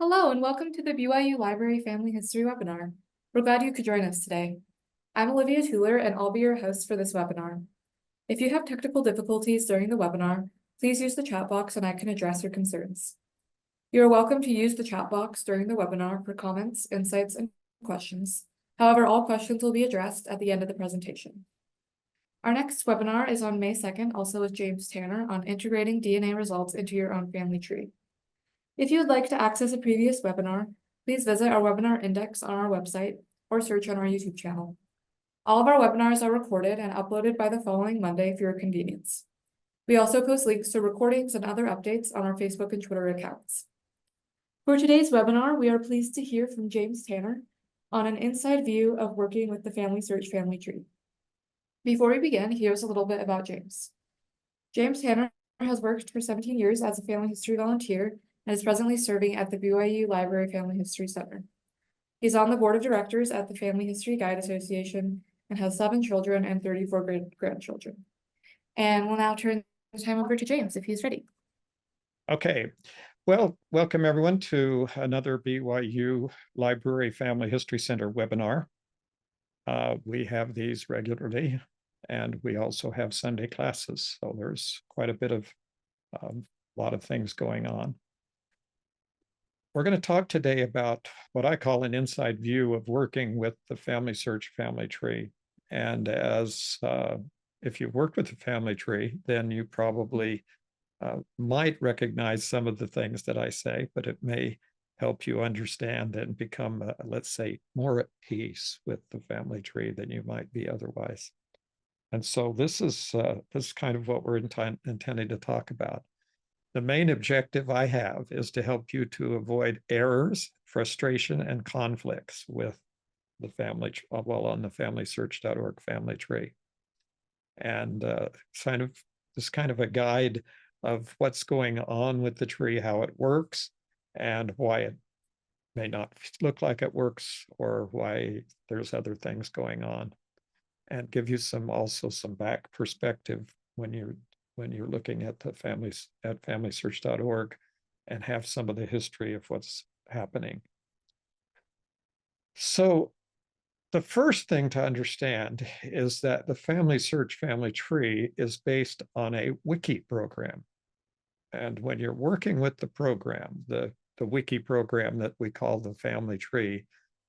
Hello and welcome to the BYU Library Family History webinar. We're glad you could join us today. I'm Olivia Tuller and I'll be your host for this webinar. If you have technical difficulties during the webinar, please use the chat box and I can address your concerns. You are welcome to use the chat box during the webinar for comments, insights, and questions. However, all questions will be addressed at the end of the presentation. Our next webinar is on May 2nd, also with James Tanner, on integrating DNA results into your own family tree. If you would like to access a previous webinar, please visit our webinar index on our website or search on our YouTube channel. All of our webinars are recorded and uploaded by the following Monday for your convenience. We also post links to recordings and other updates on our Facebook and Twitter accounts. For today's webinar, we are pleased to hear from James Tanner on an inside view of working with the FamilySearch family tree. Before we begin, here's a little bit about James. James Tanner has worked for 17 years as a family history volunteer and is presently serving at the BYU Library Family History Center. He's on the board of directors at the Family History Guide Association and has 7 children and 34 grandchildren. And we'll now turn the time over to James if he's ready. Okay, well, welcome everyone to another BYU Library Family History Center webinar. We have these regularly, and we also have Sunday classes, so there's quite a bit of lot of things going on. We're going to talk today about what I call an inside view of working with the FamilySearch family tree. And as if you work with the family tree, then you probably might recognize some of the things that I say, but it may help you understand and become, let's say, more at peace with the family tree than you might be otherwise. And so this is kind of what we're intending to talk about. The main objective I have is to help you to avoid errors, frustration, and conflicts with the family, well, on the FamilySearch.org family tree. And this kind of a guide of what's going on with the tree, how it works, and why it may not look like it works, or why there's other things going on, and give you also some back perspective when you're looking at the FamilySearch.org and have some of the history of what's happening. So the first thing to understand is that the FamilySearch family tree is based on a wiki program. And when you're working with the program, the wiki program that we call the family tree,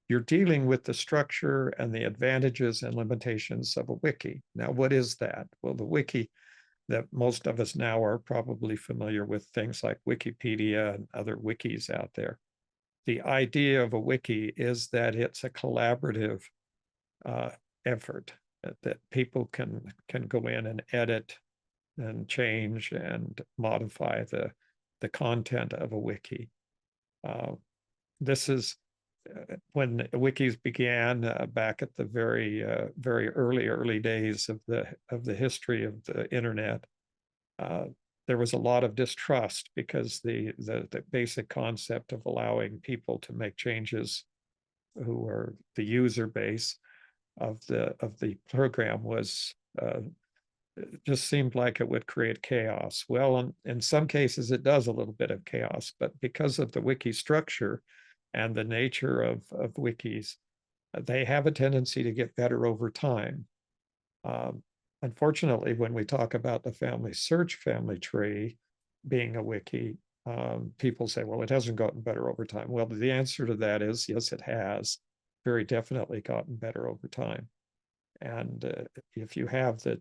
you're dealing with the structure and the advantages and limitations of a wiki. Now, what is that? Well, the wiki that most of us now are probably familiar with, things like Wikipedia and other wikis out there. The idea of a wiki is that it's a collaborative effort that people can go in and edit and change and modify the content of a wiki. This is when wikis began back at the very early days of the history of the internet. There was a lot of distrust because the basic concept of allowing people to make changes, who are the user base of the program, was just seemed like it would create chaos. Well, in some cases it does a little bit of chaos, but because of the wiki structure and the nature of wikis, they have a tendency to get better over time. Unfortunately, when we talk about the FamilySearch family tree being a wiki, people say, well, it hasn't gotten better over time. Well, the answer to that is, yes, it has very definitely gotten better over time. And if you have the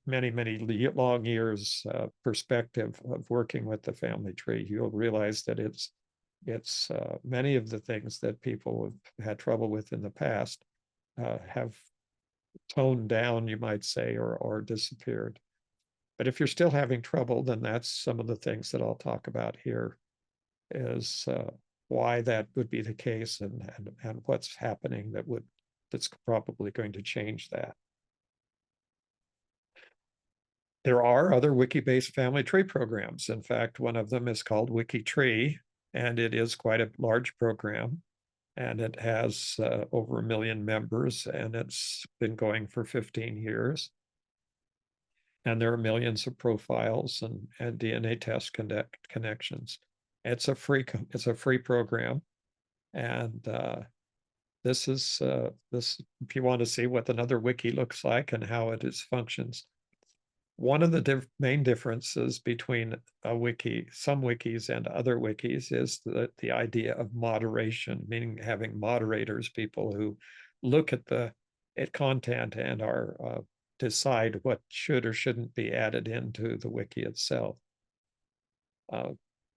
many long years perspective of working with the family tree, you'll realize that it's many of the things that people have had trouble with in the past have toned down, you might say, or disappeared. But if you're still having trouble, then that's some of the things that I'll talk about here, is why that would be the case, and what's happening that's probably going to change that. There are other wiki-based family tree programs. In fact, one of them is called Wiki Tree, and it is quite a large program, and it has over 1 million members, and it's been going for 15 years. And there are millions of profiles and DNA test connections. It's a free program. And this is this, if you want to see what another wiki looks like and how it is functions. One of the main differences between some wikis and other wikis is the idea of moderation, meaning having moderators, people who look at content and are decide what should or shouldn't be added into the wiki itself.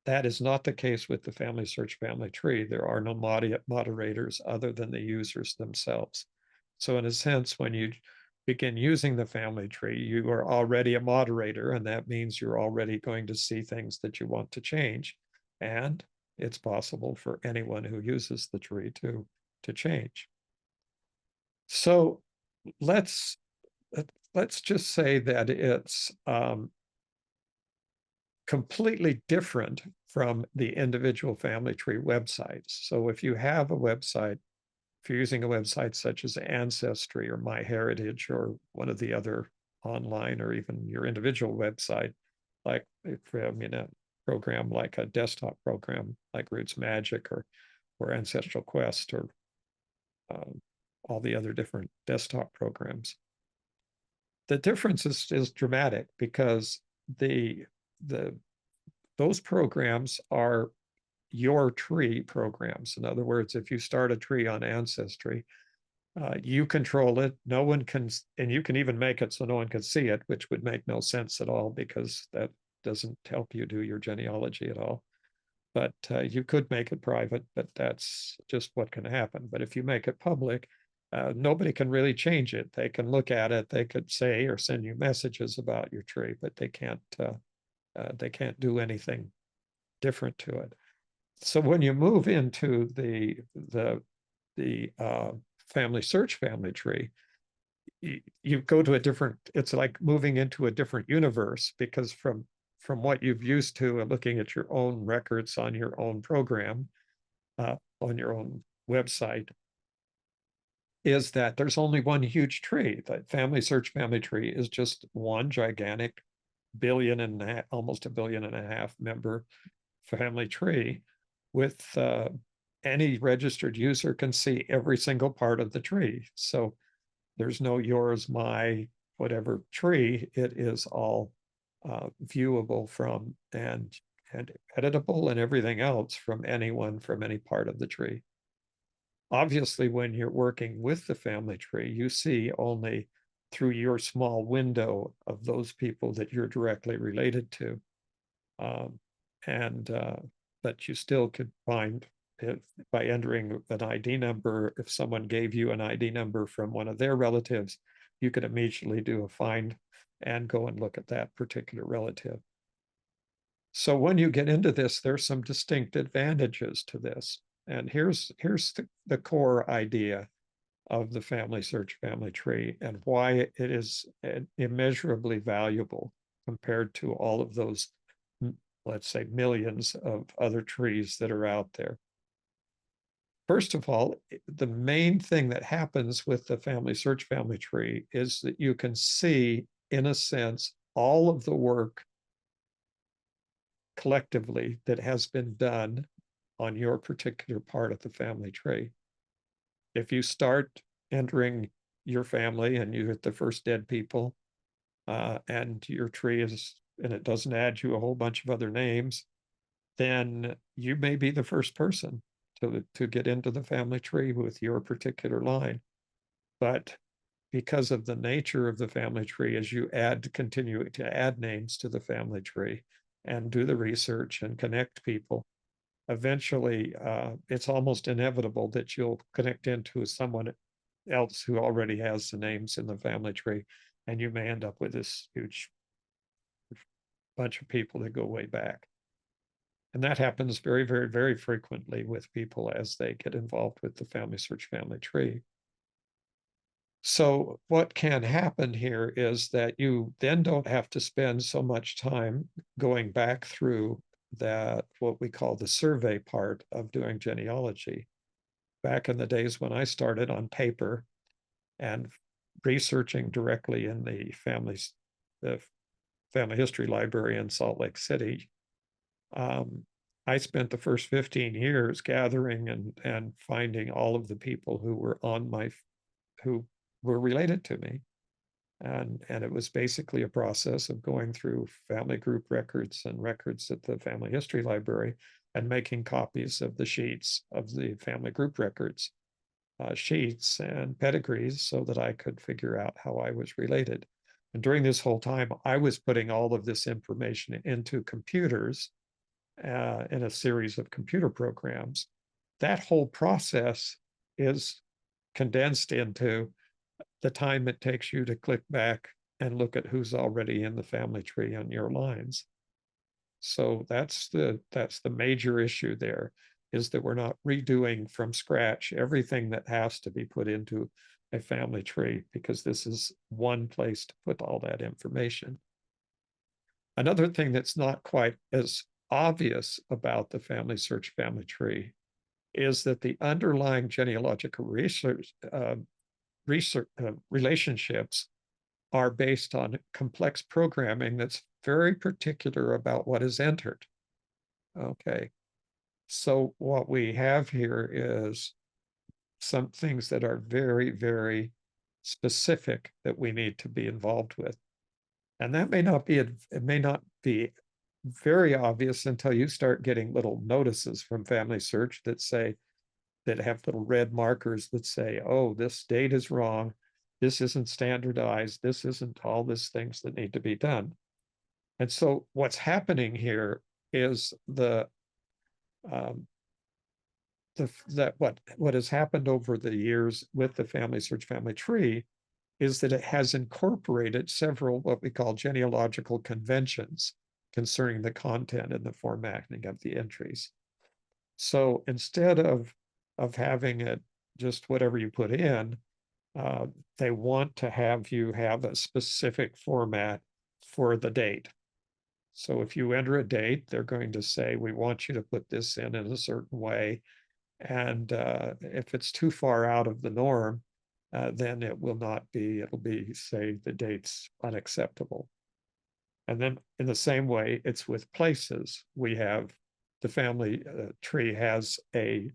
That is not the case with the FamilySearch family tree. There are no moderators other than the users themselves. So in a sense, when you begin using the family tree, you are already a moderator, and that means you're already going to see things that you want to change. And it's possible for anyone who uses the tree to change. So let's just say that it's completely different from the individual family tree websites. So if you have a website, if you're using a website such as Ancestry or MyHeritage or one of the other online or even your individual website, like if I mean a program like a desktop program like Roots Magic or Ancestral Quest or all the other different desktop programs. The difference is dramatic because those programs are your tree programs. In other words, if you start a tree on Ancestry, you control it. No one can, and you can even make it so no one can see it, which would make no sense at all because that doesn't help you do your genealogy at all. But you could make it private, but that's just what can happen. But if you make it public, nobody can really change it. They can look at it, they could say or send you messages about your tree, but they can't do anything different to it. So when you move into the FamilySearch family tree, you go to a different, it's like moving into a different universe because from what you've used to looking at your own records on your own program, on your own website, is that there's only one huge tree. The FamilySearch family tree is just one gigantic almost a billion and a half member family tree with any registered user can see every single part of the tree. So there's no yours, my, whatever tree. It is all viewable from and editable and everything else from anyone from any part of the tree. Obviously, when you're working with the family tree, you see only through your small window of those people that you're directly related to. But you still could find it by entering an ID number. If someone gave you an ID number from one of their relatives, you could immediately do a find and go and look at that particular relative. So when you get into this, there's some distinct advantages to this. And here's the core idea of the FamilySearch family tree and why it is immeasurably valuable compared to all of those, let's say, millions of other trees that are out there. First of all, the main thing that happens with the FamilySearch family tree is that you can see, in a sense, all of the work collectively that has been done on your particular part of the family tree. If you start entering your family and you hit the first dead people, and your tree and it doesn't add you a whole bunch of other names, then you may be the first person to get into the family tree with your particular line. But because of the nature of the family tree, as you continue to add names to the family tree and do the research and connect people, eventually it's almost inevitable that you'll connect into someone else who already has the names in the family tree, and you may end up with this huge bunch of people that go way back. And that happens very, very, very frequently with people as they get involved with the FamilySearch family tree. So what can happen here is that you then don't have to spend so much time going back through that, what we call the survey part of doing genealogy. Back in the days when I started on paper and researching directly in the family history library in Salt Lake City, I spent the first 15 years gathering and finding all of the people who were who were related to me. And it was basically a process of going through family group records and records at the family history library and making copies of the sheets of the family group records, sheets and pedigrees, so that I could figure out how I was related. And during this whole time, I was putting all of this information into computers in a series of computer programs. That whole process is condensed into the time it takes you to click back and look at who's already in the family tree on your lines. So that's the major issue there, is that we're not redoing from scratch everything that has to be put into a family tree, because this is one place to put all that information. Another thing that's not quite as obvious about the FamilySearch family tree is that the underlying genealogical relationships are based on complex programming that's very particular about what is entered. Okay, so what we have here is some things that are very, very specific that we need to be involved with. And that may not be, it may not be very obvious until you start getting little notices from FamilySearch that say, that have little red markers that say, oh, this date is wrong, this isn't standardized, this isn't all these things that need to be done. And so what's happening here is what has happened over the years with the FamilySearch family tree is that it has incorporated several what we call genealogical conventions concerning the content and the formatting of the entries. So instead of having it just whatever you put in, they want to have you have a specific format for the date. So if you enter a date, they're going to say, we want you to put this in a certain way. And if it's too far out of the norm, then it will not be, it'll be, say, the date's unacceptable. And then in the same way, it's with places. We have the family tree has a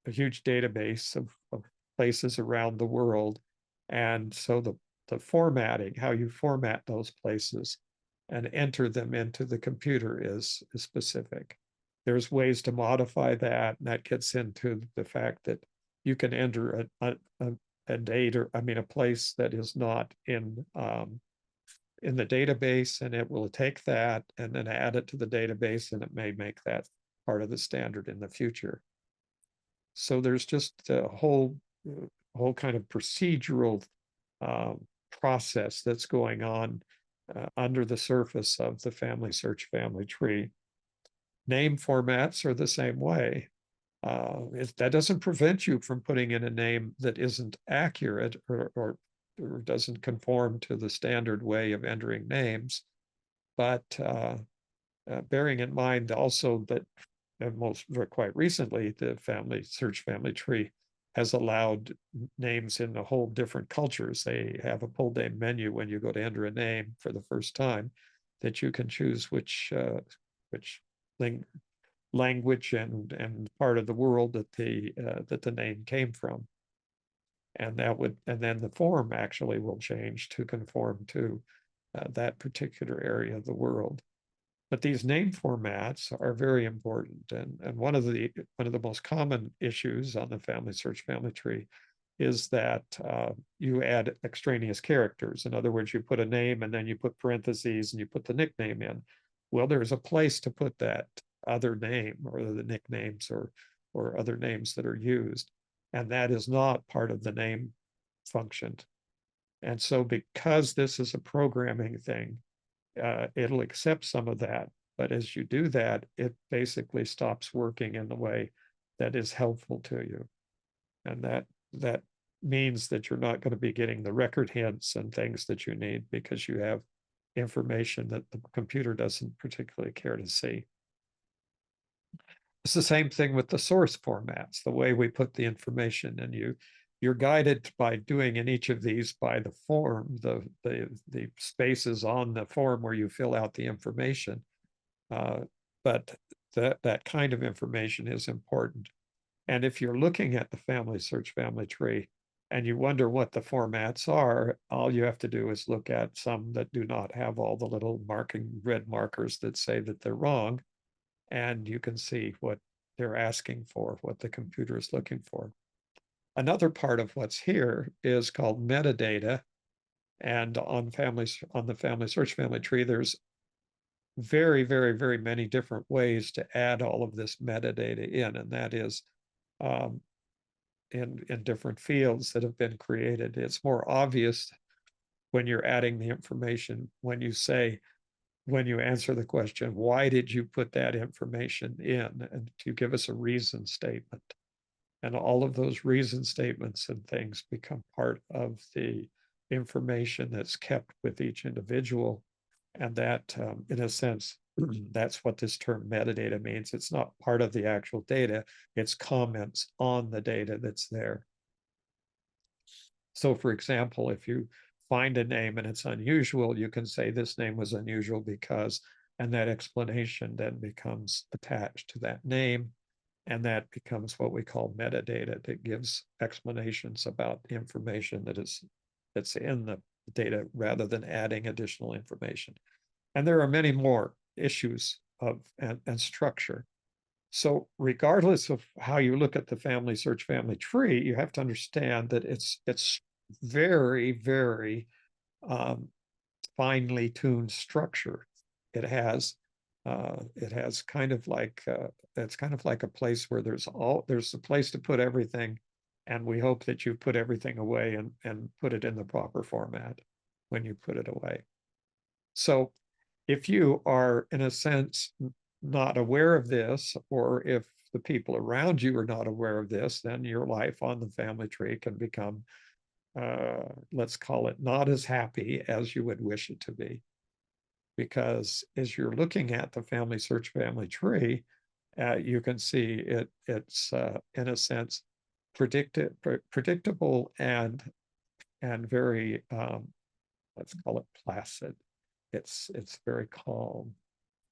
huge database of places around the world. And so the formatting, how you format those places and enter them into the computer is specific. There's ways to modify that, and that gets into the fact that you can enter a date, or I mean a place that is not in the database, and it will take that and then add it to the database, and it may make that part of the standard in the future. So there's just a whole kind of procedural process that's going on under the surface of the FamilySearch family tree. Name formats are the same way. That doesn't prevent you from putting in a name that isn't accurate or doesn't conform to the standard way of entering names. But bearing in mind also that quite recently, the FamilySearch family tree has allowed names in a whole different cultures. They have a pull name menu when you go to enter a name for the first time, that you can choose which language and part of the world that the name came from. And then the form actually will change to conform to that particular area of the world. But these name formats are very important. And one of the most common issues on the FamilySearch family tree is that you add extraneous characters. In other words, you put a name and then you put parentheses and you put the nickname in. Well, there's a place to put that other name or the nicknames or other names that are used. And that is not part of the name function. And so because this is a programming thing, it'll accept some of that. But as you do that, it basically stops working in the way that is helpful to you. And that means that you're not going to be getting the record hints and things that you need, because you have information that the computer doesn't particularly care to see. It's the same thing with the source formats, the way we put the information, and you're guided by doing in each of these by the form, the spaces on the form where you fill out the information. but that kind of information is important. And if you're looking at the FamilySearch family tree and you wonder what the formats are, all you have to do is look at some that do not have all the little red markers that say that they're wrong. And you can see what they're asking for, what the computer is looking for. Another part of what's here is called metadata. And on the FamilySearch family tree, there's very, very, very many different ways to add all of this metadata in, and that is in different fields that have been created. It's more obvious when you're adding the information when you answer the question, why did you put that information in? And to give us a reason statement. And all of those reason statements and things become part of the information that's kept with each individual. And that, in a sense, that's what this term metadata means. It's not part of the actual data, it's comments on the data that's there. So, for example, if you find a name and it's unusual, you can say this name was unusual because, and that explanation then becomes attached to that name. And that becomes what we call metadata that gives explanations about the information that's in the data rather than adding additional information. And there are many more issues of and structure. So regardless of how you look at the FamilySearch family tree, you have to understand that it's very, very finely tuned structure. It has kind of like it's kind of like a place where there's a place to put everything, and we hope that you put everything away and put it in the proper format when you put it away. So if you are, in a sense, not aware of this, or if the people around you are not aware of this, then your life on the family tree can become, let's call it, not as happy as you would wish it to be. Because as you're looking at the FamilySearch family tree, you can see it's in a sense predictable and very let's call it placid. It's very calm.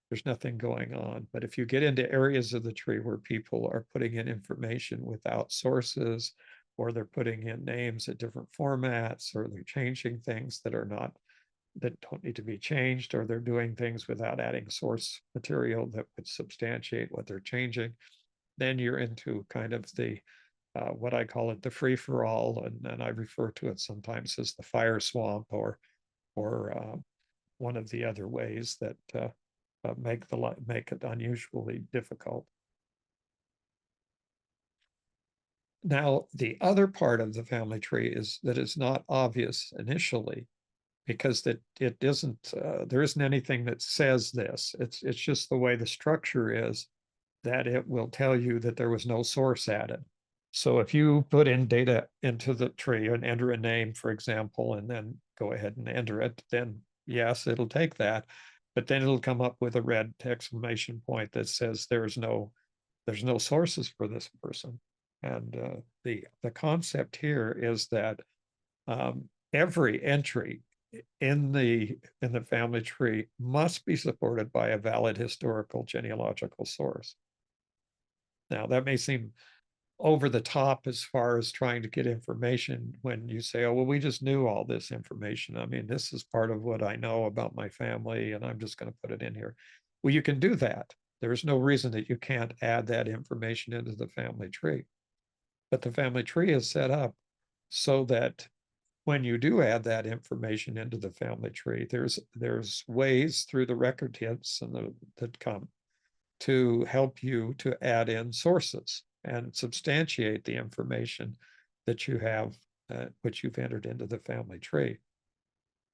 There's nothing going on. But if you get into areas of the tree where people are putting in information without sources, or they're putting in names at different formats, or they're changing things that don't need to be changed, or they're doing things without adding source material that would substantiate what they're changing, then you're into kind of the what I call it the free-for-all, and then I refer to it sometimes as the fire swamp, or one of the other ways that make it unusually difficult. Now, the other part of the family tree is that it's not obvious initially, because that it isn't, there isn't anything that says this. It's just the way the structure is, that it will tell you that there was no source added. So if you put in data into the tree and enter a name, for example, and then go ahead and enter it, then yes, it'll take that, but then it'll come up with a red exclamation point that says there's no sources for this person. And the concept here is that every entry in the family tree must be supported by a valid historical genealogical source. Now, that may seem over the top as far as trying to get information when you say, oh, well, we just knew all this information. I mean, this is part of what I know about my family, and I'm just going to put it in here. Well, you can do that. There's no reason that you can't add that information into the family tree. But the family tree is set up so that when you do add that information into the family tree, there's ways through the record hits and that come to help you to add in sources and substantiate the information that you have, which you've entered into the family tree.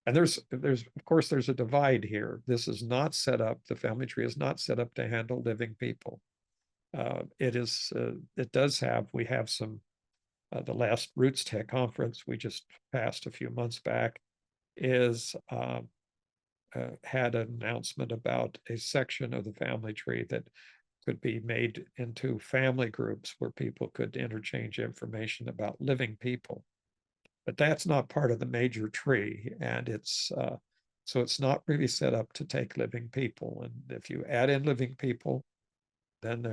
And there's of course there's a divide here. This is not set up. The family tree is not set up to handle living people. We have some. The last Roots Tech conference we just passed a few months back had an announcement about a section of the family tree that could be made into family groups where people could interchange information about living people. But that's not part of the major tree, and it's So it's not really set up to take living people. And if you add in living people, then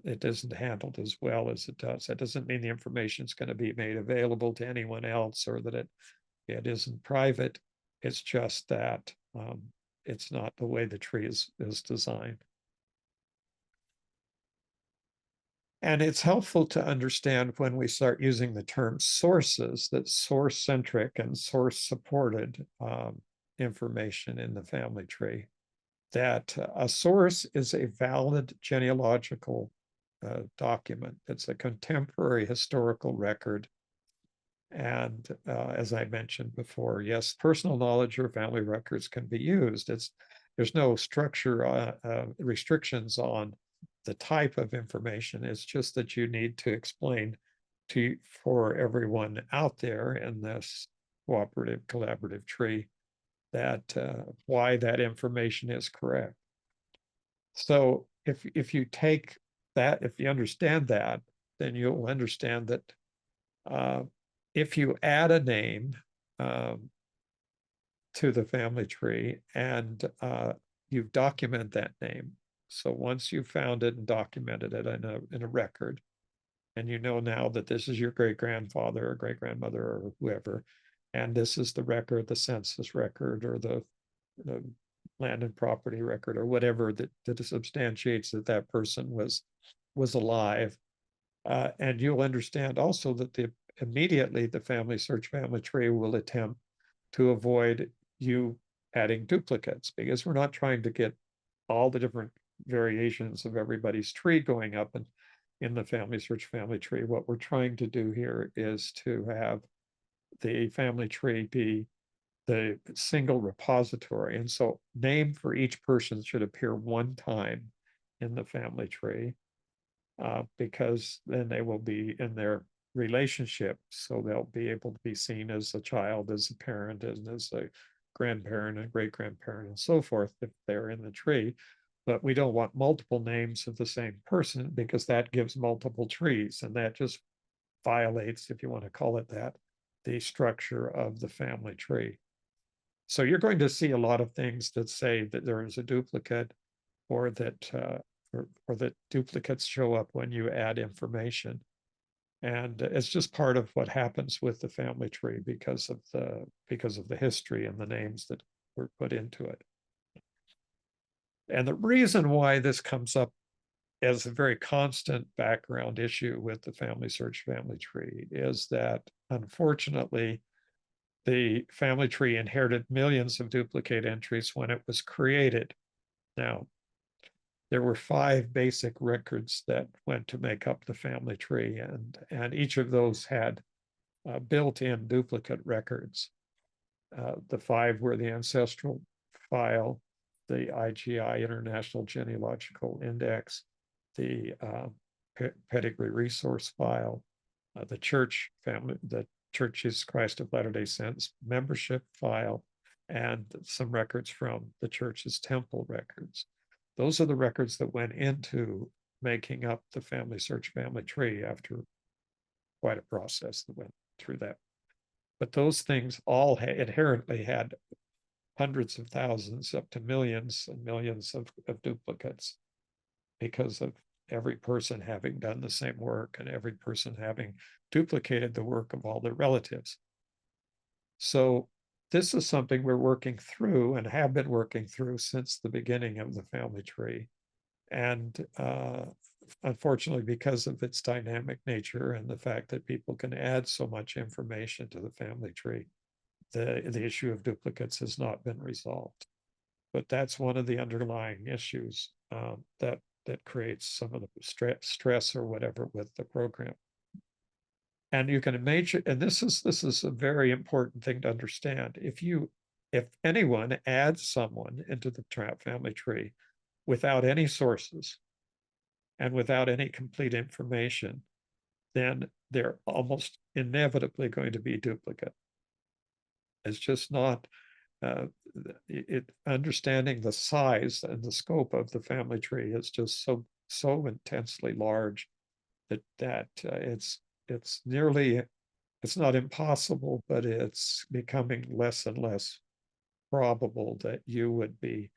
it isn't handled as well as it does. That doesn't mean the information is going to be made available to anyone else or that it isn't private. It's just that it's not the way the tree is designed. And it's helpful to understand when we start using the term sources, that source-centric and source-supported information in the family tree, that a source is a valid genealogical document. It's a contemporary historical record. And as I mentioned before, yes, personal knowledge or family records can be used. There's no structure restrictions on the type of information. It's just that you need to explain for everyone out there in this cooperative collaborative tree that why that information is correct. So if you take that, if you understand that, then you'll understand that if you add a name to the family tree and you document that name. So once you've found it and documented it in a record, and you know now that this is your great-grandfather or great-grandmother or whoever, and this is the record, the census record or the land and property record or whatever that substantiates that that person was alive. And you'll understand also that immediately the FamilySearch family tree will attempt to avoid you adding duplicates, because we're not trying to get all the different variations of everybody's tree going up and in the FamilySearch family tree. What we're trying to do here is to have the family tree be the single repository. And so name for each person should appear one time in the family tree, because then they will be in their relationship. So they'll be able to be seen as a child, as a parent, and as a grandparent and great-grandparent and so forth if they're in the tree. But we don't want multiple names of the same person, because that gives multiple trees, and that just violates, if you want to call it that, the structure of the family tree. So you're going to see a lot of things that say that there is a duplicate, or that or that duplicates show up when you add information. And it's just part of what happens with the family tree because of the history and the names that were put into it. And the reason why this comes up as a very constant background issue with the FamilySearch family tree is that, unfortunately, the family tree inherited millions of duplicate entries when it was created. Now, there were 5 basic records that went to make up the family tree, and each of those had built-in duplicate records. The 5 were the ancestral file, the IGI, International Genealogical Index, the pedigree resource file, the Church's Christ of Latter-day Saints membership file, and some records from the church's temple records. Those are the records that went into making up the FamilySearch family tree after quite a process that went through that. But those things all inherently had hundreds of thousands up to millions and millions of duplicates, because of every person having done the same work and every person having duplicated the work of all their relatives. So this is something we're working through and have been working through since the beginning of the family tree. And unfortunately, because of its dynamic nature and the fact that people can add so much information to the family tree, the issue of duplicates has not been resolved. But that's one of the underlying issues that creates some of the stress or whatever with the program. And you can imagine, and this is a very important thing to understand. If anyone adds someone into the family tree without any sources and without any complete information, then they're almost inevitably going to be duplicate. It's just not understanding the size and the scope of the family tree is just so intensely large that it's nearly, it's not impossible, but it's becoming less and less probable that you would be,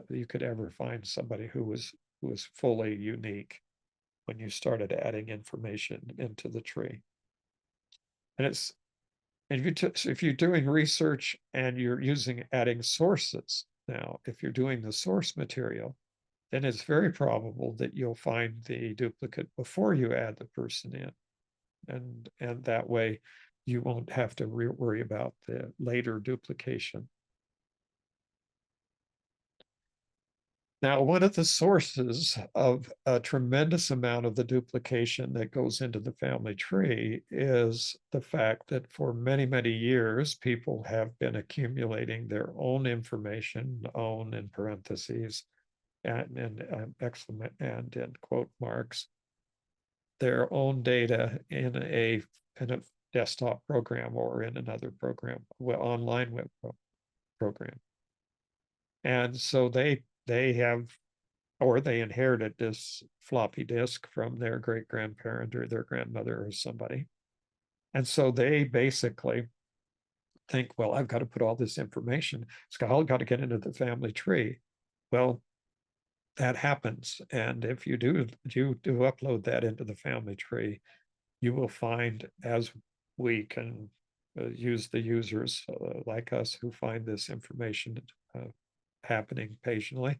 you could ever find somebody who was fully unique when you started adding information into the tree. And it's, and if you're doing research and you're adding sources now, if you're doing the source material, then it's very probable that you'll find the duplicate before you add the person in. And that way you won't have to worry about the later duplication. Now, one of the sources of a tremendous amount of the duplication that goes into the family tree is the fact that for many, many years, people have been accumulating their own information, own in parentheses, and exclamation and in quote marks, their own data in a desktop program or in another program, online web program. And so they have, or they inherited this floppy disk from their great grandparent or their grandmother or somebody. And so they basically think, well, I've got to put all this information, it's all got to get into the family tree. Well, that happens. And if you do upload that into the family tree, you will find, as we can use the users like us who find this information happening occasionally,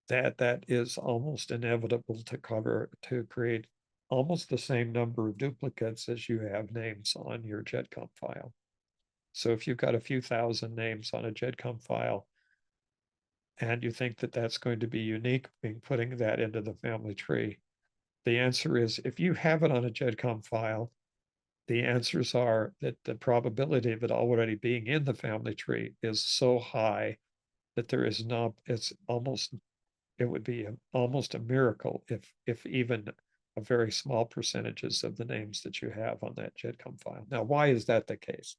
that is almost inevitable to create almost the same number of duplicates as you have names on your GEDCOM file. So if you've got a few thousand names on a GEDCOM file, and you think that that's going to be unique, being putting that into the family tree, the answer is, if you have it on a GEDCOM file, the answers are that the probability of it already being in the family tree is so high that there is not, it would be almost a miracle if even a very small percentages of the names that you have on that GEDCOM file. Now, why is that the case?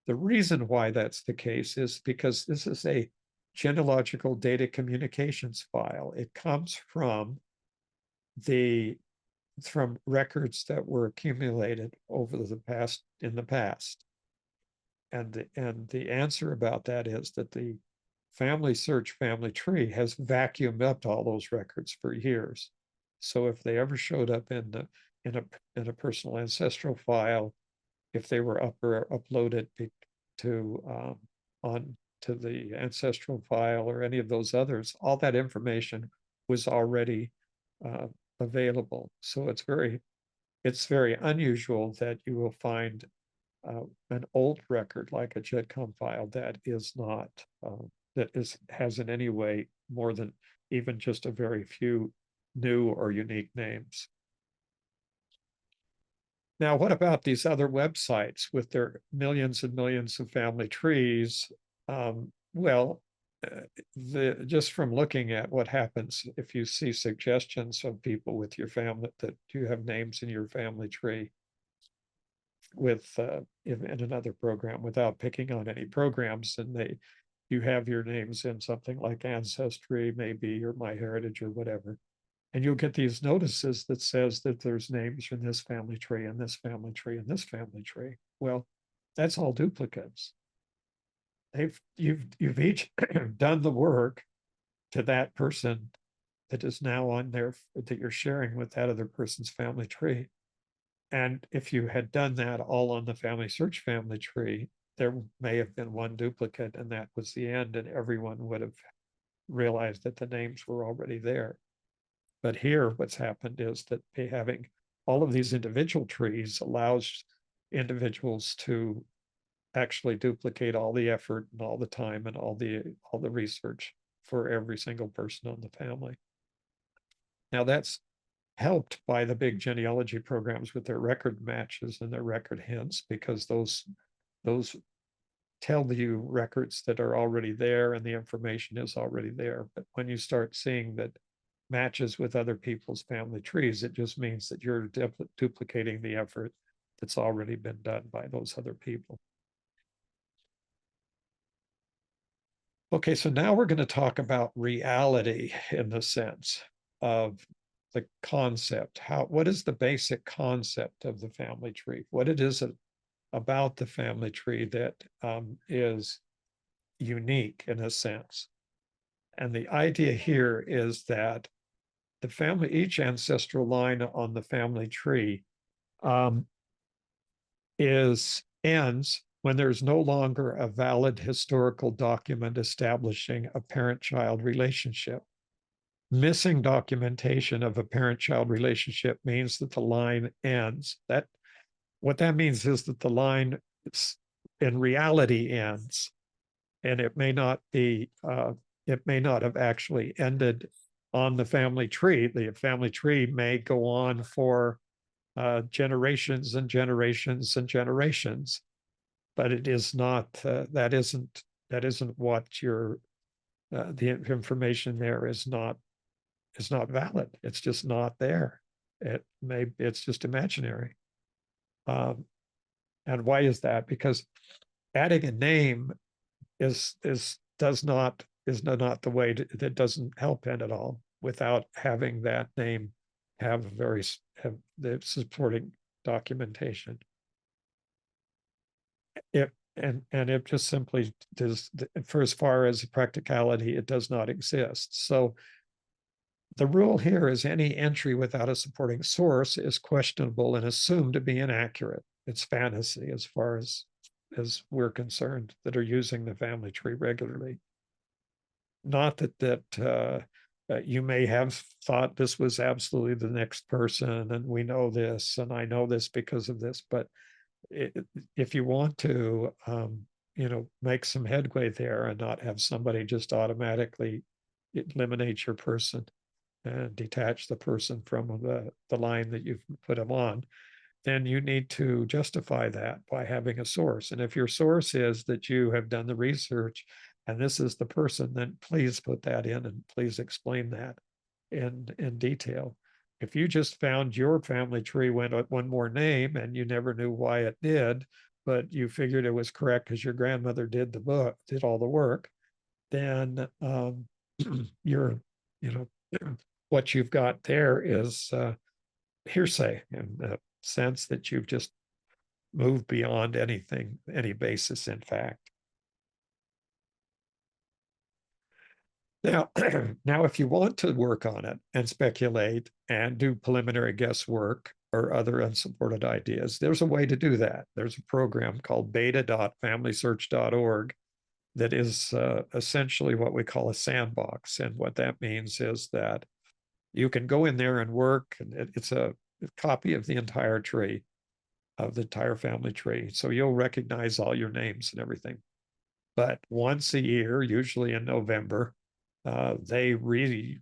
The reason why that's the case is because this is a genealogical data communications file. It comes from records that were accumulated over the past, in the past. And the answer about that is that the FamilySearch family tree has vacuumed up all those records for years. So if they ever showed up in a personal ancestral file, if they were uploaded to onto the ancestral file or any of those others, all that information was already available. So it's very unusual that you will find an old record like a GEDCOM file that is not has in any way more than even just a very few new or unique names. Now, what about these other websites with their millions and millions of family trees? Well, just from looking at what happens if you see suggestions of people with your family that you have names in your family tree with in another program without picking on any programs, and you have your names in something like Ancestry, maybe, or MyHeritage or whatever. And you'll get these notices that says that there's names in this family tree and this family tree and this family tree. Well, that's all duplicates. You've each done the work to that person that is now on there that you're sharing with that other person's family tree. And if you had done that all on the FamilySearch family tree, there may have been one duplicate, and that was the end, and everyone would have realized that the names were already there. But here, what's happened is that having all of these individual trees allows individuals to actually duplicate all the effort and all the time and all the research for every single person on the family. Now, that's helped by the big genealogy programs with their record matches and their record hints, because those tell you records that are already there and the information is already there. But when you start seeing that matches with other people's family trees, it just means that you're duplicating the effort that's already been done by those other people. Okay, so now we're going to talk about reality in the sense of the concept. What is the basic concept of the family tree? What it is about the family tree that is unique in a sense. And the idea here is that each ancestral line on the family tree ends when there's no longer a valid historical document establishing a parent-child relationship. Missing documentation of a parent-child relationship means that the line ends. What that means is that the line in reality ends, and it may not have actually ended on the family tree. The family tree may go on for generations and generations and generations, but it is not. That isn't what the information there is not valid. It's just not there. It's just imaginary. And why is that? Because adding a name is not the way that doesn't help it at all without having that name have the supporting documentation. It just simply does, for as far as practicality, it does not exist. So the rule here is any entry without a supporting source is questionable and assumed to be inaccurate. It's fantasy as far as we're concerned that are using the family tree regularly. Not that you may have thought this was absolutely the next person, and we know this, and I know this because of this. But if you want to, make some headway there and not have somebody just automatically eliminate your person and detach the person from the line that you've put them on, then you need to justify that by having a source. And if your source is that you have done the research and this is the person, then please put that in and please explain that in detail. If you just found your family tree went one more name and you never knew why it did, but you figured it was correct because your grandmother did all the work, then you're, what you've got there is hearsay in the sense that you've just moved beyond any basis in fact. Now, if you want to work on it and speculate and do preliminary guesswork or other unsupported ideas, there's a way to do that. There's a program called beta.familysearch.org that is essentially what we call a sandbox. And what that means is that you can go in there and work, and it's a copy of the entire tree, of the entire family tree. So you'll recognize all your names and everything. But once a year, usually in November, they reboot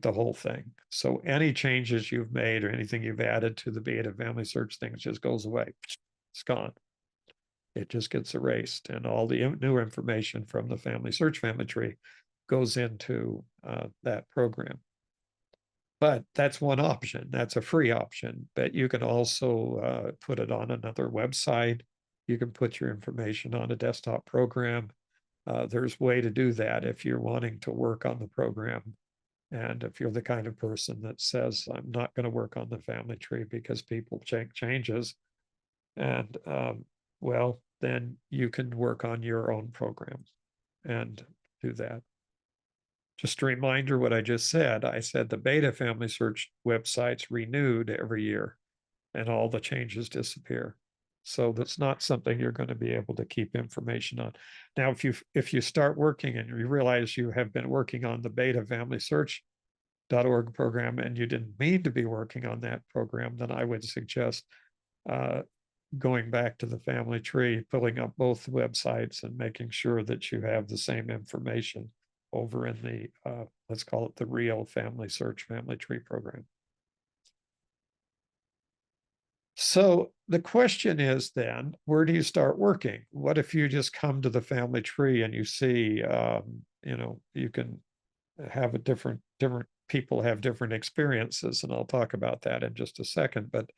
the whole thing. So any changes you've made or anything you've added to the beta family search thing just goes away. It's gone. It just gets erased, and all the new information from the family search family tree goes into that program. But that's one option. That's a free option. But you can also put it on another website. You can put your information on a desktop program. There's a way to do that if you're wanting to work on the program. And if you're the kind of person that says, I'm not going to work on the family tree because people changes, and well, then you can work on your own program and do that. Just a reminder what I just said. I said the beta family search website's renewed every year and all the changes disappear. So that's not something you're going to be able to keep information on. Now, if you start working and you realize you have been working on the beta FamilySearch.org program and you didn't mean to be working on that program, then I would suggest going back to the family tree, pulling up both websites and making sure that you have the same information over in the, let's call it the real family search family tree program. So the question is then, where do you start working? What if you just come to the family tree and you see, you can have different people have different experiences, and I'll talk about that in just a second. But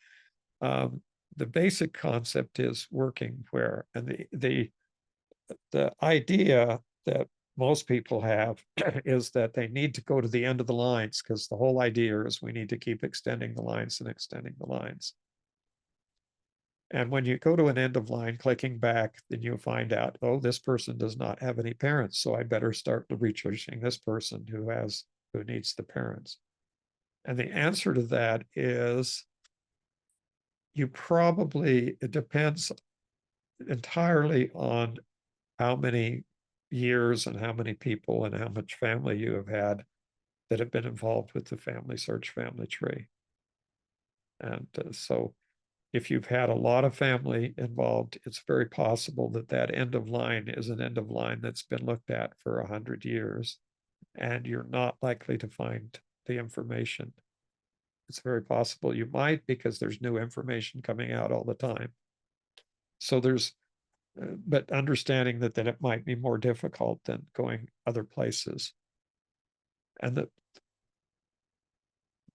the basic concept is working where, and the idea that most people have is that they need to go to the end of the lines, because the whole idea is we need to keep extending the lines and extending the lines. And when you go to an end of line, clicking back, then you'll find out, oh, this person does not have any parents. So I better start researching this person who needs the parents. And the answer to that is it depends entirely on how many years and how many people and how much family you have had that have been involved with the FamilySearch family tree. And so if you've had a lot of family involved, it's very possible that that end of line is an end of line that's been looked at for 100 years, and you're not likely to find the information. It's very possible you might, because there's new information coming out all the time. So but understanding that it might be more difficult than going other places. And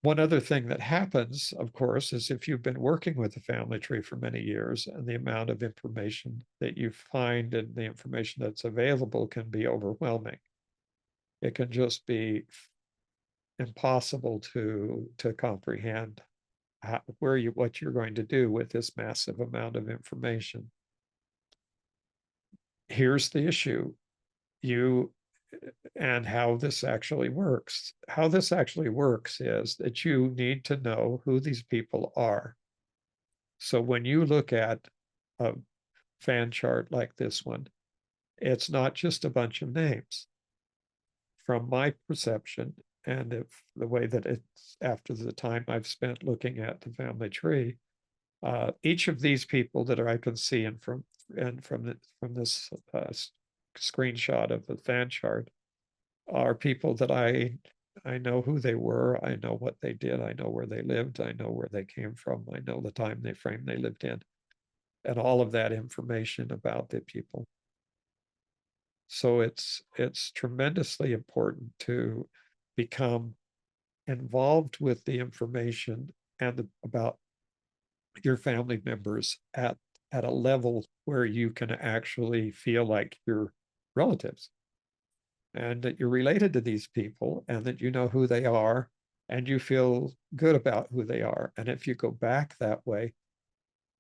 one other thing that happens, of course, is if you've been working with the family tree for many years, and the amount of information that you find and the information that's available can be overwhelming. It can just be impossible to comprehend what you're going to do with this massive amount of information. Here's the issue. And how this actually works. How this actually works is that you need to know who these people are. So when you look at a fan chart like this one, it's not just a bunch of names. From my perception, and if the way that it's after the time I've spent looking at the family tree, each of these people that I can see from this screenshot of the fan chart are people that I know who they were, I know what they did, I know where they lived, I know where they came from, I know the time frame they lived in, and all of that information about the people. So it's tremendously important to become involved with the information and about your family members at a level where you can actually feel like you're relatives, and that you're related to these people, and that you know who they are, and you feel good about who they are. And if you go back that way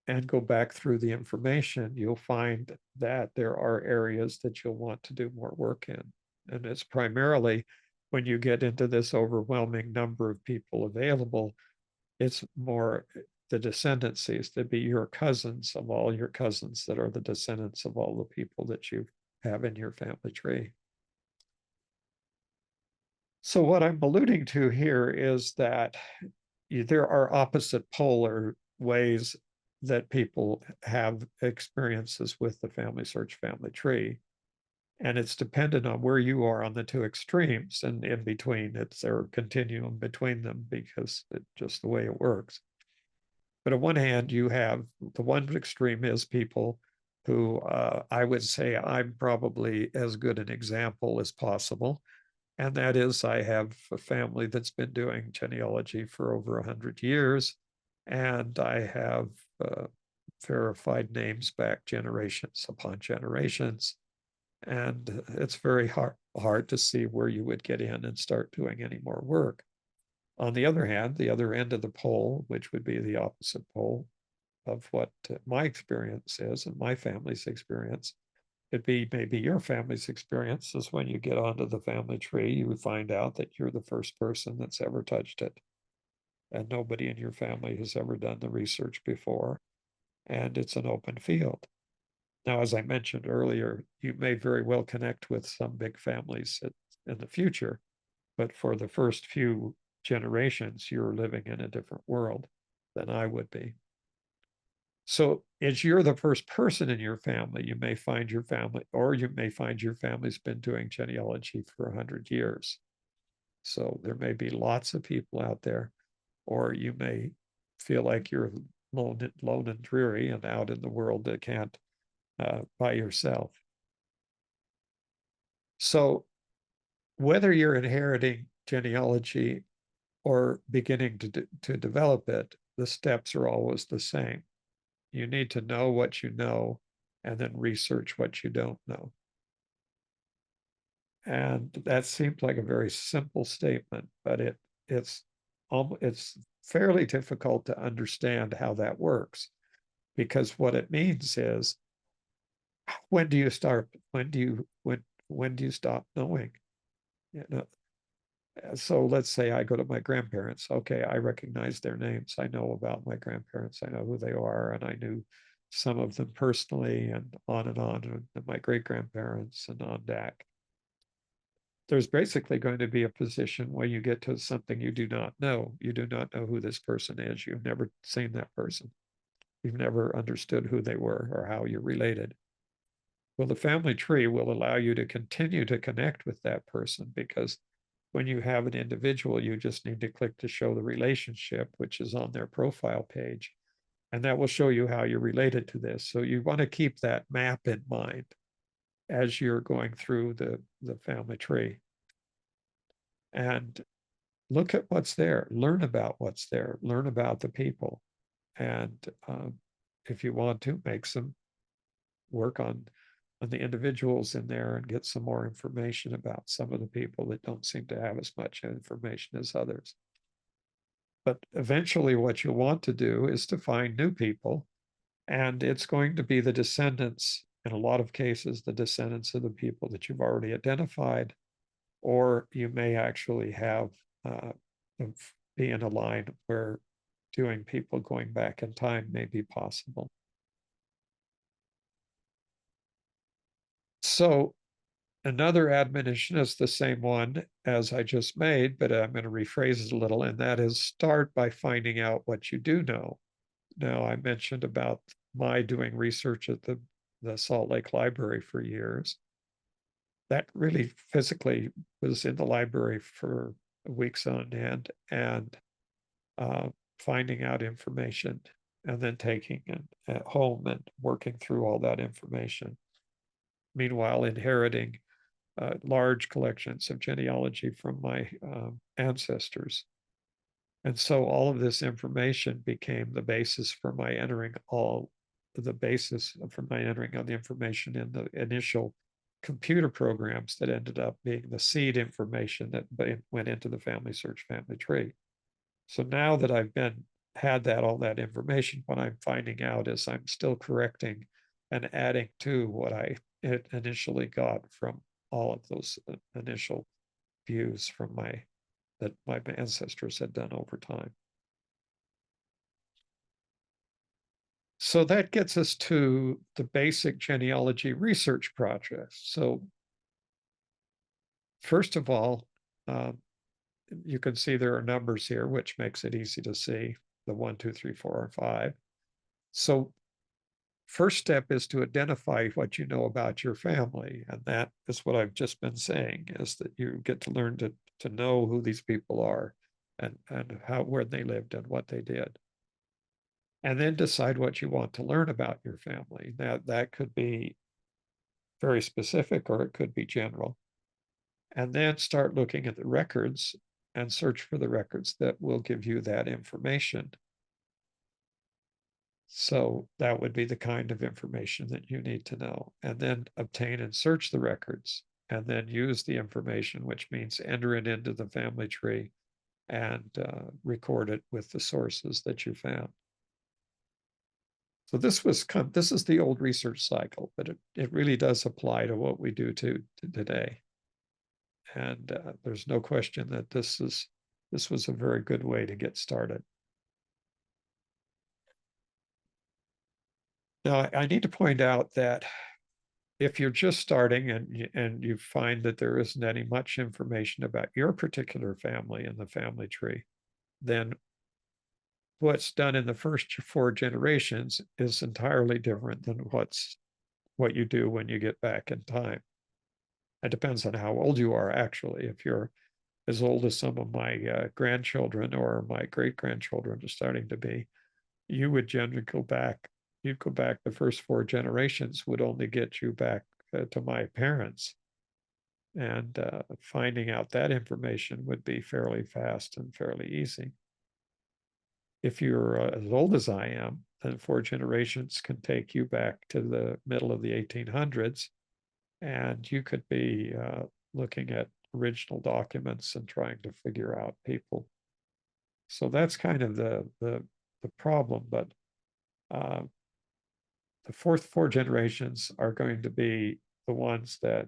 and go back through the information, you'll find that there are areas that you'll want to do more work in. And it's primarily when you get into this overwhelming number of people available, it's more the descendancies, that be your cousins of all your cousins that are the descendants of all the people that you have in your family tree. So what I'm alluding to here is that there are opposite polar ways that people have experiences with the FamilySearch family tree. And it's dependent on where you are on the two extremes, and in between, it's there a continuum between them, because it's just the way it works. But on one hand, you have the one extreme is people who I would say I'm probably as good an example as possible. And that is, I have a family that's been doing genealogy for over 100 years, and I have verified names back generations upon generations. And it's very hard to see where you would get in and start doing any more work. On the other hand, the other end of the pole, which would be the opposite pole of what my experience is and my family's experience, it'd be maybe your family's experience, is when you get onto the family tree, you would find out that you're the first person that's ever touched it. And nobody in your family has ever done the research before. And it's an open field. Now, as I mentioned earlier, you may very well connect with some big families in the future, but for the first few generations, you're living in a different world than I would be. So as you're the first person in your family, you may find your family, or you may find your family's been doing genealogy for 100 years. So there may be lots of people out there, or you may feel like you're lone and dreary and out in the world that can't by yourself. So whether you're inheriting genealogy or beginning to develop it, the steps are always the same. You need to know what you know, and then research what you don't know. And that seems like a very simple statement, but it's fairly difficult to understand how that works, because what it means is, when do you start? When do you stop knowing? You know, so let's say I go to my grandparents. Okay, I recognize their names. I know about my grandparents. I know who they are, and I knew some of them personally, and on, and my great grandparents, and on back. There's basically going to be a position where you get to something you do not know. You do not know who this person is. You've never seen that person. You've never understood who they were or how you're related. Well, the family tree will allow you to continue to connect with that person, because when you have an individual, you just need to click to show the relationship, which is on their profile page. And that will show you how you're related to this. So you want to keep that map in mind as you're going through the family tree. And look at what's there, learn about what's there, learn about the people. And if you want to, make some work on the individuals in there and get some more information about some of the people that don't seem to have as much information as others. But eventually what you want to do is to find new people, and it's going to be the descendants, in a lot of cases, the descendants of the people that you've already identified, or you may actually have be in a line where doing people going back in time may be possible. So another admonition is the same one as I just made, but I'm going to rephrase it a little, and that is start by finding out what you do know. Now, I mentioned about my doing research at the Salt Lake Library for years. That really physically was in the library for weeks on end, and finding out information and then taking it at home and working through all that information. Meanwhile, inheriting large collections of genealogy from my ancestors. And so all of this information became the basis for my entering of the information in the initial computer programs that ended up being the seed information that went into the FamilySearch family tree. So now that I've had all that information, what I'm finding out is I'm still correcting and adding to what I initially got from all of those initial views from that my ancestors had done over time. So that gets us to the basic genealogy research project. So first of all, you can see there are numbers here, which makes it easy to see the 1, 2, 3, 4, and 5. So first step is to identify what you know about your family. And that is what I've just been saying, is that you get to learn to know who these people are and where they lived and what they did. And then decide what you want to learn about your family. Now, that could be very specific or it could be general. And then start looking at the records and search for the records that will give you that information. So that would be the kind of information that you need to know. And then obtain and search the records, and then use the information, which means enter it into the family tree and record it with the sources that you found. So this is the old research cycle, but it really does apply to what we do to today. And there's no question that this was a very good way to get started. Now, I need to point out that if you're just starting and you find that there isn't any much information about your particular family in the family tree, then what's done in the first 4 generations is entirely different than what you do when you get back in time. It depends on how old you are, actually. If you're as old as some of my grandchildren or my great-grandchildren are starting to be, you would generally go back. You'd go back, the first 4 generations would only get you back to my parents. And finding out that information would be fairly fast and fairly easy. If you're as old as I am, then 4 generations can take you back to the middle of the 1800s, and you could be looking at original documents and trying to figure out people. So that's kind of the problem, but the fourth 4 generations are going to be the ones that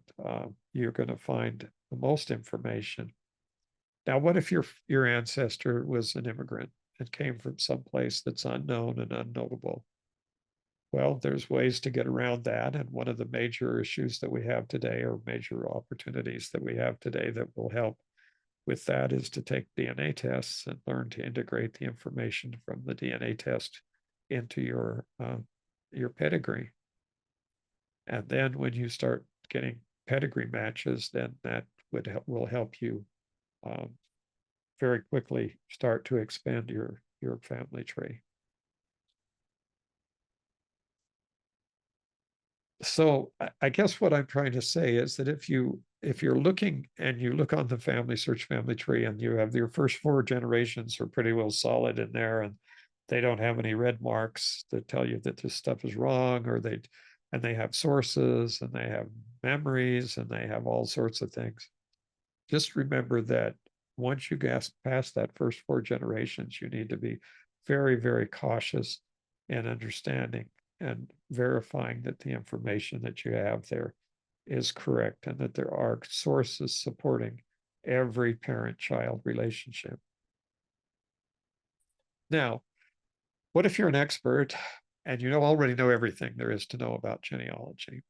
you're going to find the most information. Now, what if your ancestor was an immigrant and came from someplace that's unknown and unknowable? Well, there's ways to get around that. And one of the major issues that we have today, or major opportunities that we have today that will help with that, is to take DNA tests and learn to integrate the information from the DNA test into your pedigree. And then when you start getting pedigree matches, then that will help you very quickly start to expand your family tree. So I guess what I'm trying to say is that if you're looking and you look on the FamilySearch family tree and you have your first 4 generations are pretty well solid in there, and they don't have any red marks that tell you that this stuff is wrong, or they have sources and they have memories and they have all sorts of things. Just remember that once you get past that first 4 generations, you need to be very, very cautious and understanding and verifying that the information that you have there is correct and that there are sources supporting every parent-child relationship. Now, what if you're an expert and you already know everything there is to know about genealogy?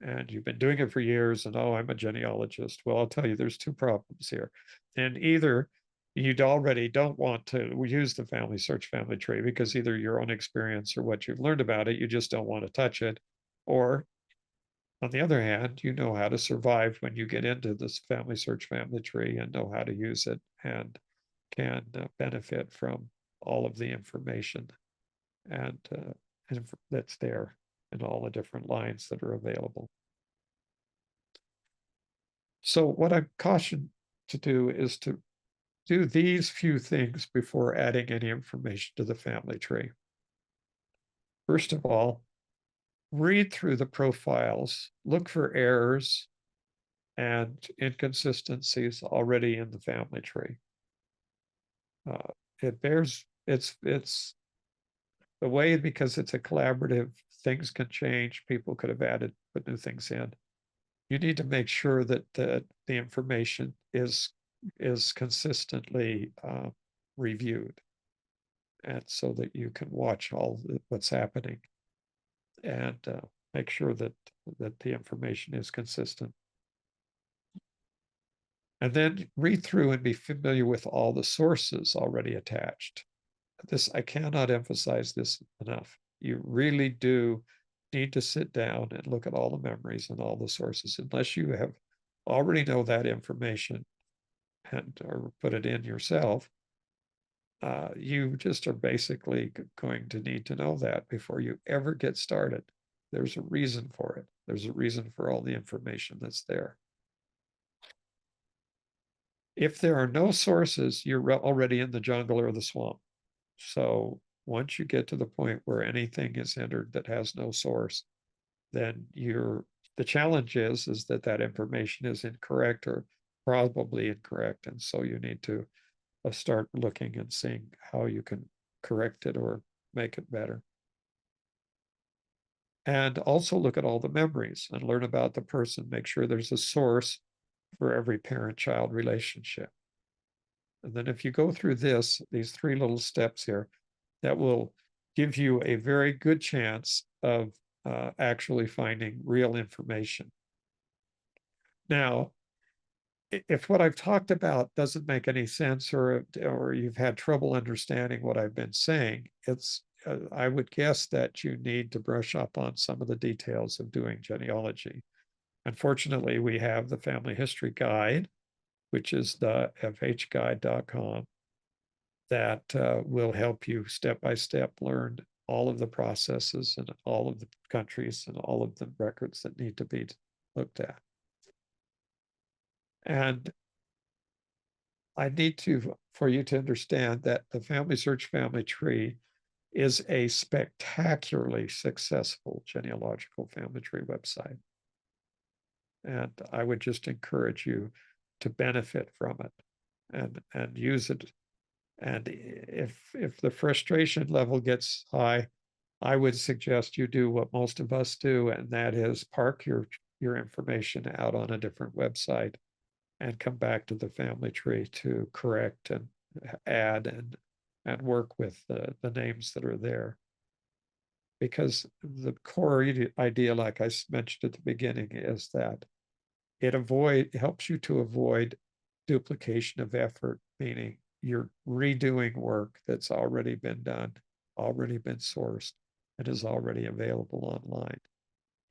And you've been doing it for years, and oh, I'm a genealogist. Well, I'll tell you, there's 2 problems here. And either you'd already don't want to use the FamilySearch family tree because either your own experience or what you've learned about it, you just don't want to touch it. Or on the other hand, you know how to survive when you get into this FamilySearch family tree and know how to use it and can benefit from all of the information and that's there and all the different lines that are available. So what I'm cautioned to do is to do these few things before adding any information to the family tree. First of all, read through the profiles, look for errors and inconsistencies already in the family tree. It's the way, because it's a collaborative, things can change, people could have put new things in. You need to make sure that the information is consistently reviewed, and so that you can watch what's happening and make sure that the information is consistent. And then read through and be familiar with all the sources already attached. I cannot emphasize this enough. You really do need to sit down and look at all the memories and all the sources, unless you have already know that information and or put it in yourself. You just are basically going to need to know that before you ever get started. There's a reason for it. There's a reason for all the information that's there. If there are no sources, you're already in the jungle or the swamp. So once you get to the point where anything is entered that has no source, then the challenge is that information is incorrect or probably incorrect. And so you need to start looking and seeing how you can correct it or make it better. And also look at all the memories and learn about the person. Make sure there's a source for every parent-child relationship. And then if you go through these 3 little steps here, that will give you a very good chance of actually finding real information. Now, if what I've talked about doesn't make any sense, or you've had trouble understanding what I've been saying, I would guess that you need to brush up on some of the details of doing genealogy. Unfortunately, we have the Family History Guide, which is the fhguide.com, that will help you step by step learn all of the processes and all of the countries and all of the records that need to be looked at. And I need for you to understand that the FamilySearch family tree is a spectacularly successful genealogical family tree website. And I would just encourage you to benefit from it and use it. And if the frustration level gets high, I would suggest you do what most of us do, and that is park your information out on a different website and come back to the family tree to correct and add and work with the names that are there. Because the core idea, like I mentioned at the beginning, is that it helps you to avoid duplication of effort, meaning you're redoing work that's already been done, already been sourced, and is already available online.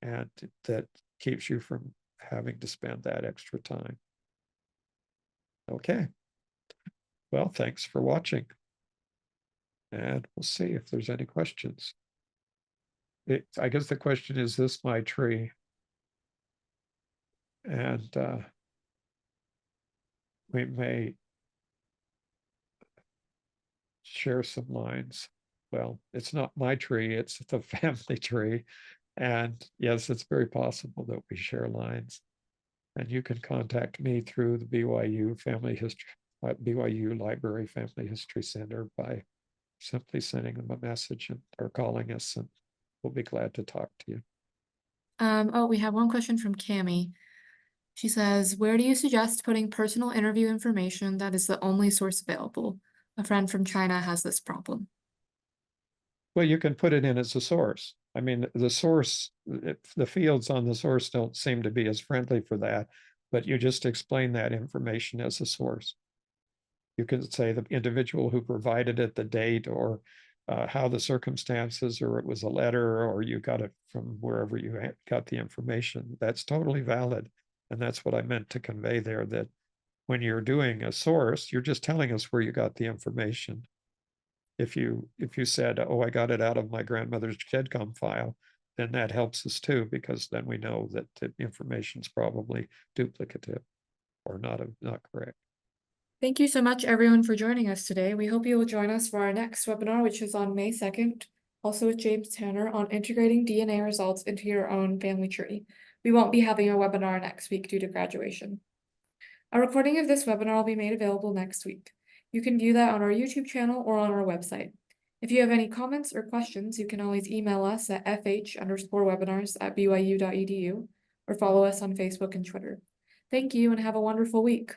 And that keeps you from having to spend that extra time. Okay. Well, thanks for watching. And we'll see if there's any questions. I guess the question is this my tree? And we may share some lines. Well, it's not my tree, it's the family tree. And yes, it's very possible that we share lines. And you can contact me through the BYU Family History, BYU Library Family History Center by simply sending them a message or calling us, and we'll be glad to talk to you. Oh, we have one question from Cami. She says, where do you suggest putting personal interview information that is the only source available? A friend from China has this problem. Well, you can put it in as a source. I mean, the source, the fields on the source don't seem to be as friendly for that, but you just explain that information as a source. You can say the individual who provided it, the date, or how the circumstances, or it was a letter, or you got it from wherever you got the information. That's totally valid. And that's what I meant to convey there, that when you're doing a source, you're just telling us where you got the information. If you said, oh, I got it out of my grandmother's KEDCOM file, then that helps us too, because then we know that the information is probably duplicative or not correct. Thank you so much, everyone, for joining us today. We hope you will join us for our next webinar, which is on May 2nd, also with James Tanner, on integrating DNA results into your own family tree. We won't be having a webinar next week due to graduation. A recording of this webinar will be made available next week. You can view that on our YouTube channel or on our website. If you have any comments or questions, you can always email us at fh_webinars@byu.edu or follow us on Facebook and Twitter. Thank you and have a wonderful week.